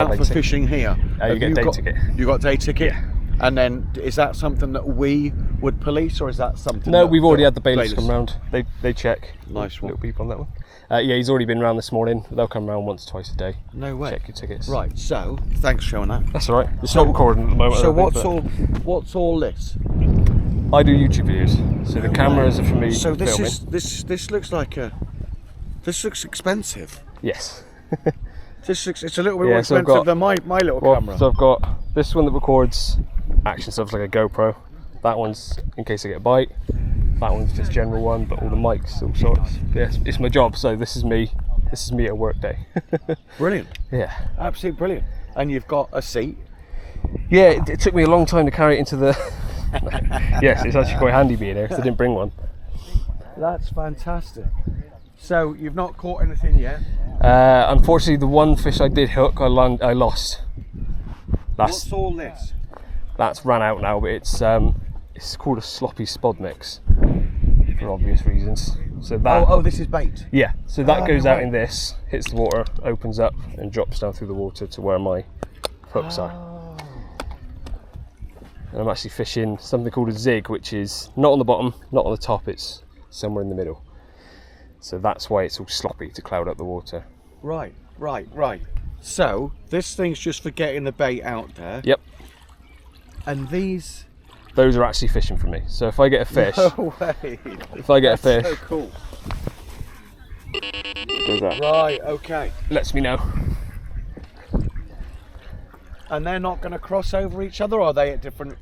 Out for fishing here. You get a day ticket. You got a day ticket? Yeah. And then is that something that we would police, or is that something? No, we've already had the bailiffs come round. They check. Nice one. Little people on that one. Yeah, he's already been round this morning. They'll come round once, twice a day. No way. Check your tickets. Right. So thanks for showing that. That's all right. It's not recording at the moment. So what's all this? I do YouTube videos, so the cameras are for me. So this filming. this looks like this looks expensive. Yes. It's a little bit more expensive than my little camera. So I've got this one that records action stuff like a GoPro. That one's in case I get a bite. That one's just general one, but all the mics, all sorts. Yes, it's my job. So this is me. This is me at a work day. Brilliant. Yeah. Absolutely brilliant. And you've got a seat. Yeah, it took me a long time to carry it into the. Yes, it's actually quite handy being here because I didn't bring one. That's fantastic. So you've not caught anything yet? Unfortunately, the one fish I did hook, I lost. What's all this? That's ran out now, but it's called a sloppy spod mix for obvious reasons. So that. This is bait. Yeah. So that goes out in this, hits the water, opens up, and drops down through the water to where my hooks are. And I'm actually fishing something called a zig, which is not on the bottom, not on the top. It's somewhere in the middle. So that's why it's all sloppy to cloud up the water. Right. So this thing's just for getting the bait out there. Yep. And those are actually fishing for me. So if I get a fish, no way. If I get a fish, so cool. Goes out. Right. Okay. Lets me know. And they're not going to cross over each other, or are they at different?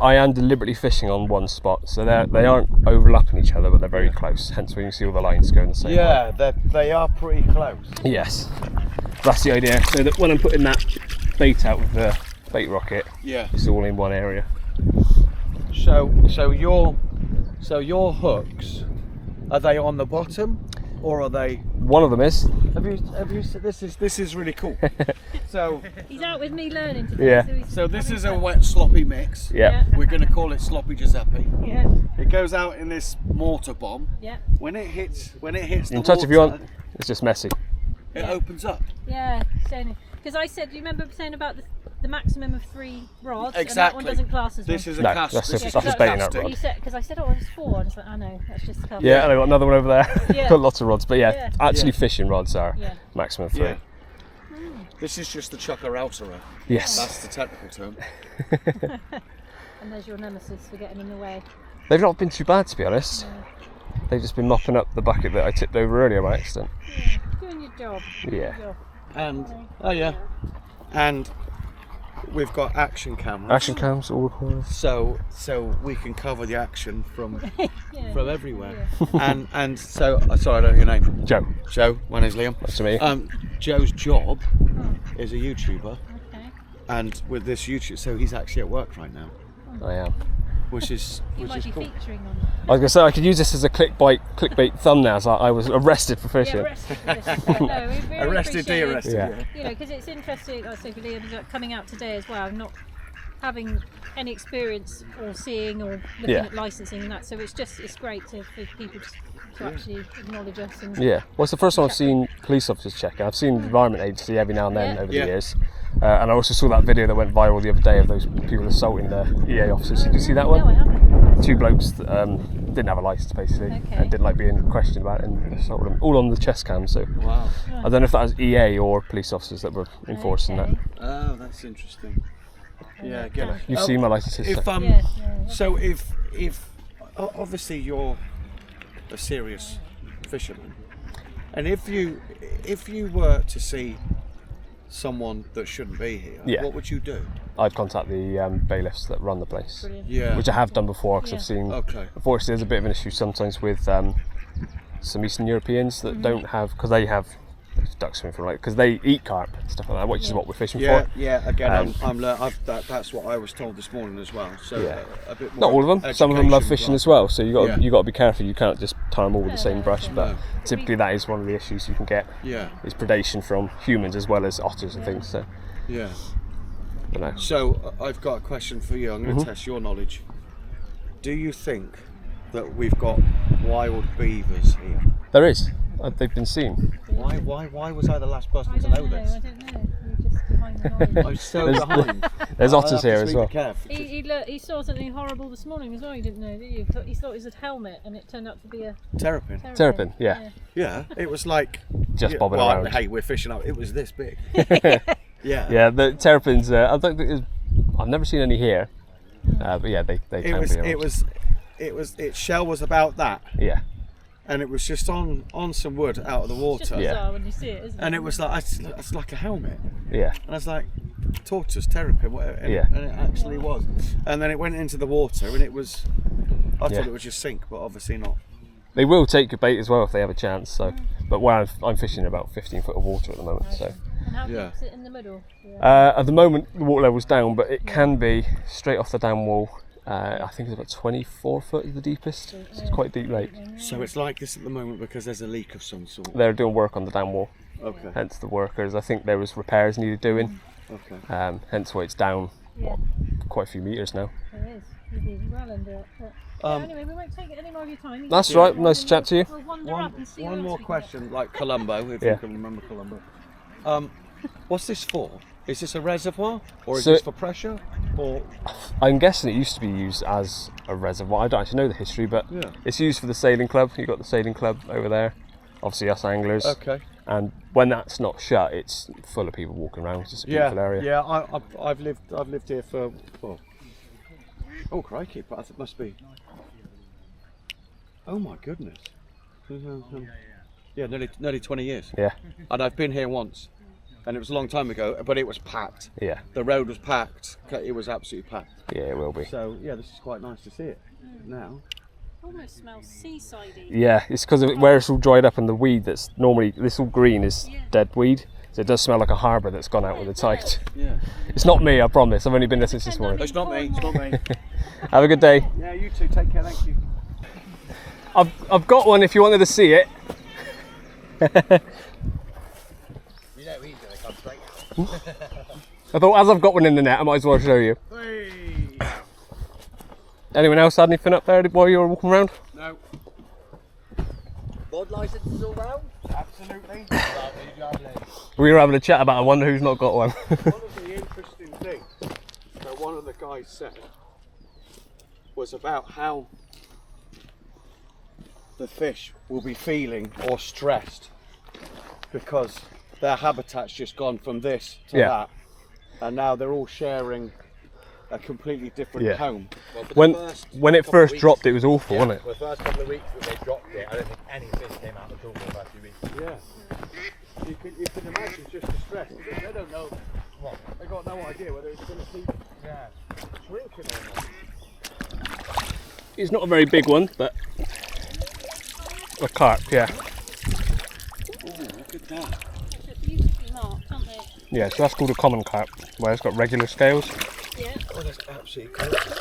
I am deliberately fishing on one spot, so they aren't overlapping each other, but they're very close. Hence, when you see all the lines going the same way. Yeah, they are pretty close. Yes, that's the idea. So that when I'm putting that bait out with the bait rocket, it's all in one area. So your hooks, are they on the bottom, or are they? One of them is. Have you? This is really cool. So he's out with me learning today. Yeah. So this is a wet sloppy mix. Yeah. We're going to call it sloppy Giuseppe. Yeah. It goes out in this mortar bomb. Yeah. When it hits the water, touch if you want. It's just messy. It opens up. Yeah. Because I said, do you remember saying about the maximum of 3 rods? Exactly. And that one doesn't class as this one. is a No, cast. that's this just is a baiting out rod. Because I said, it's 4. I was like, I know, that's just a couple. Yeah, and I've got another one over there. Yeah. Got lots of rods, but actually fishing rods are maximum 3. Yeah. This is just the chucker outerer. Yes. That's the technical term. And there's your nemesis for getting in the way. They've not been too bad, to be honest. They've just been mopping up the bucket that I tipped over earlier by accident. Yeah, doing your job. Yeah. And and we've got action cameras. Action cams all recorded. So we can cover the action from everywhere. Yeah. And so sorry, I don't know your name. Joe, my name's Liam. that's me. Joe's job is a YouTuber, Okay. and with this YouTube, so he's actually at work right now, I am. which is You might be cool. featuring on I was going to say I could use this as a clickbait thumbnail. So I was arrested for fishing. arrested for this. No, we really Arrested, appreciate it. de-arrested. Yeah. You know, because it's interesting, like Sophie Liam's coming out today as well, not having any experience or seeing or looking at licensing and that, so it's great for people to actually acknowledge us. And Yeah, well, it's the first time I've seen police officers checking. I've seen the Environment Agency every now and then over the years. And I also saw that video that went viral the other day of those people assaulting the EA officers. Did you see that one? No, I haven't. 2 blokes that, didn't have a licence basically, and didn't like being questioned about it and assaulted them, all on the chest cam. So Wow. I don't know if that was EA or police officers that were enforcing that. Oh, that's interesting. Yeah, get it. You've seen my licences. So if obviously you're a serious fisherman, and if you were to see someone that shouldn't be here, what would you do? I'd contact the bailiffs that run the place. Brilliant. Yeah. Which I have done before because I've seen. Unfortunately, there's a bit of an issue sometimes with some Eastern Europeans that don't have, because they have duck swimming for because they eat carp and stuff like that, which is what we're fishing for. Yeah. Again, that's what I was told this morning as well. So a bit more. Not all of them. Some of them love fishing as well. So you got to be careful. You can't just tie them all with the same brush. But typically that is one of the issues you can get. Yeah. Is predation from humans as well as otters and things. So. Yeah. But no. So I've got a question for you. I'm going to test your knowledge. Do you think that we've got wild beavers here? There is. They've been seen. Why was I the last person to know this? I don't know. You're just behind I'm so behind. There's I'll otters have to here as speak well. to Kev. He saw something horrible this morning as well. You didn't know, did you? He thought it was a helmet, and it turned out to be a Terrapin. Terrapin, yeah. Yeah, it was like Just bobbing well, around. Hey, we're fishing up. It was this big. Yeah. Yeah, the terrapins. I don't think I've never seen any here, but yeah, they can be around. Its shell was about that, Yeah, and it was just on some wood out of the It's just water, bizarre when you see it, isn't it? and it was like it's like a helmet, yeah, and I was like, tortoise, terrapin, whatever, and, Yeah. and it actually was, and then it went into the water, and it was. I thought it would just sink, but obviously not. they will take your bait as well if they have a chance. So, but where I'm fishing about 15 foot of water at the moment. So, And how Yeah. deep is it in the middle? Yeah. at the moment the water level's down, but it can be straight off the dam wall. I think it's about 24 foot is the deepest. So it's quite a deep lake. So it's like this at the moment because there's a leak of some sort. They're doing work on the dam wall. Okay. Hence the workers. I think there was repairs needed doing. Okay. Hence why it's down Yeah. quite a few meters now. There is. You'd be well under it. But anyway, we won't take any more of your time. You That's can- right. Nice to chat to you. We'll wander up and see One what more else we can question, like Colombo, if Yeah. you can remember Colombo. What's this for? Is this a reservoir, or is So- this for pressure, or I'm guessing it used to be used as a reservoir. I don't actually know the history, but Yeah. it's used for the sailing club. You've got the sailing club over there. Obviously, us anglers. okay? And when that's not shut, it's full of people walking around. It's just a beautiful area. Yeah. I've lived here for oh crikey, but it must be. Oh my goodness. Yeah, nearly 20 years. Yeah, And I've been here once, and it was a long time ago, but it was packed. yeah, The road was packed. It was absolutely packed. yeah. It will be. So yeah, this is quite nice to see it now. Almost smells seasidey. Yeah, it's because of where it's all dried up and the weed that's normally this all green is dead weed. So it does smell like a harbour that's gone out with the tide. Yeah. It's not me, I promise. I've only been there since this morning. It's not me. It's not me. Have a good day. Yeah, you too. Take care. Thank you. I've got one if you wanted to see it. You know he's going to come straight out. I thought as I've got one in the net, I might as well show you. Hey. Anyone else had anything up there while you were walking around? No. Bod licenses all round? Absolutely. We were having a chat about I wonder who's not got one. One of the interesting things that one of the guys said was about how the fish will be feeling or stressed because their habitat's just gone from this to Yeah. that, and now they're all sharing a completely different Yeah. home. when it first dropped, it was awful, wasn't it? For the first couple of weeks that they dropped it, I don't think any fish came out at all for the first few weeks. Yeah. You can imagine just the stress. They don't know. They've got no idea whether it's going to keep shrinking or not. It's not a very big one, but a carp, yeah. Oh, look at that. They're beautifully marked, aren't they? Yeah, so that's called a common carp, where it's got regular scales. Yeah. Oh, that's absolutely gorgeous.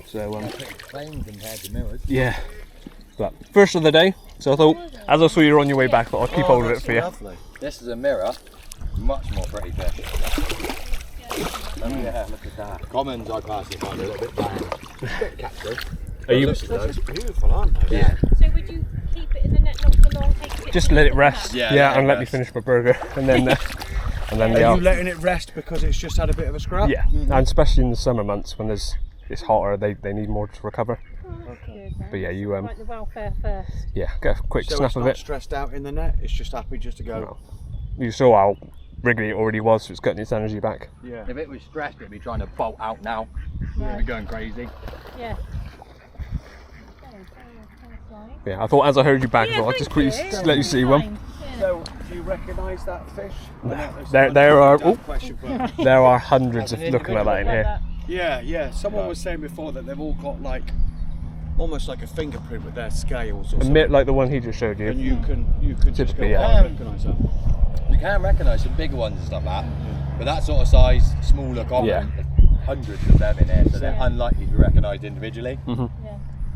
So, Plain compared to mirrors. yeah. But first of the day, so I thought, as I saw you were on your way back, I thought I'd keep hold of it for you. Lovely. This is a mirror, much more pretty fish. Oh yeah, look at that. Commons I personally find a little bit bland. Bit catchy. Are you They're just beautiful, aren't they? Yeah. So would you keep it in the net not for long? Take a picture just and let it put rest? back? Yeah, let it and let me rest. finish my burger, and then Are yeah. you letting it rest because it's just had a bit of a scrap? Yeah, and especially in the summer months when it's hotter, they need more to recover. Good, But yeah, you like the welfare first. yeah, get a quick So snap it's of not it. stressed out in the net, it's just happy just to go. No. You saw how wriggly it already was, so it's cutting its energy back. Yeah. If it was stressed, it'd be trying to bolt out now. It'd be going crazy. Yeah. Yeah, I thought as I heard you back, I thought I'd just quickly let you see one. So, do you recognise that fish? There are Question, but there are hundreds of looking like that in here. yeah. Someone was saying before that they've all got like almost like a fingerprint with their scales or A something. bit like the one he just showed And you. you can just go, Typically, yeah. I recognise that. You can recognise some bigger ones and stuff like that, but that sort of size, smaller common, Yeah. there's hundreds of them in here, so they're unlikely to be recognised individually. Yeah.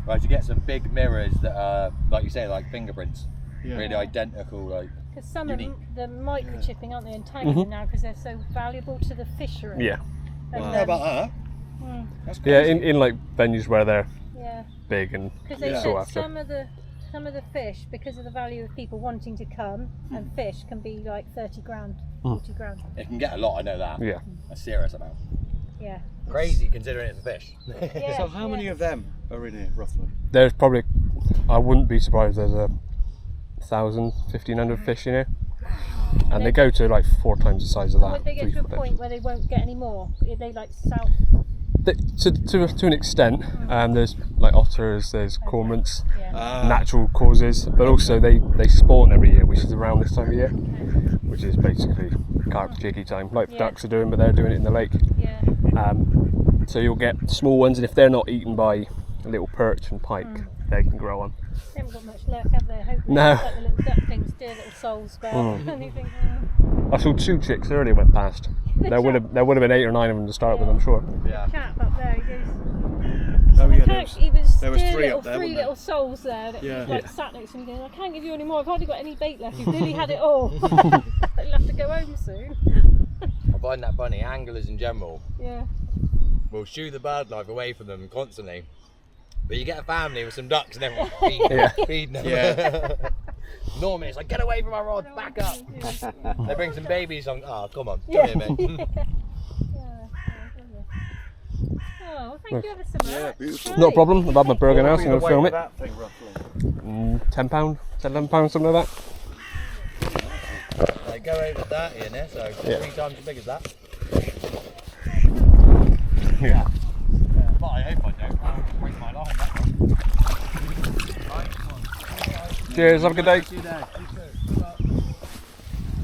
Right, you get some big mirrors that are, like you say, like fingerprints, Yeah. really identical. Like, Because some of Unique. them, they're microchipping, aren't they, and tagging them now because they're so valuable to the fishery. Yeah, And, How about that? Mm, That's yeah, crazy. in like venues where they're yeah. big and Because they sought said after. some of the some of the fish, because of the value of people wanting to come and fish, can be like 30 grand, 40 grand. It can get a lot, I know that. Yeah. A serious amount. Yeah. Crazy considering it's a fish. Yeah, So how many of them are in here roughly? There's probably, I wouldn't be surprised there's 1,000, 1,500 fish in here. And they go to like 4 times the size of that. Would they get to a point where they won't get any more? Are they like south? To an extent, there's like otters, there's cormorants, Yeah. natural causes, but also they spawn every year, which is around this time of year, which is basically carp jiggy time, like the Yeah. ducks are doing, but they're doing it in the lake. Yeah. So you'll get small ones, and if they're not eaten by little perch and pike, they can grow on. They haven't got much luck, have they? Hopefully, No. like the little ducklings do, little souls spell. And you think, I saw 2 chicks earlier went past. There would have been 8 or 9 of them to start with, I'm sure. Yeah. chap up there, he goes. Oh yeah, There was dear 3 little, up there, three wasn't little souls there that Yeah. like sat next to me going, I can't give you any more, I've hardly got any bait left, you've really had it all. You'll have to go home soon. I find that funny. Anglers in general Yeah. will shoo the bird life away from them constantly. But you get a family with some ducks and everyone feeding them. Yeah. Normally it's like, get away from our rod, back up. Yeah. They bring some babies on. Oh, come on, Yeah. come here, mate. Oh, thank you ever so much. Yeah, beautiful. Right. Not a problem, I've had my burger now, so I'm going to film it. That thing roughly. £10, £11, something like that. Like, go over 30 in there, so 3 times as big as that. Yeah. But I hope I don't. I'll waste my life. Cheers, have a good day. See you there.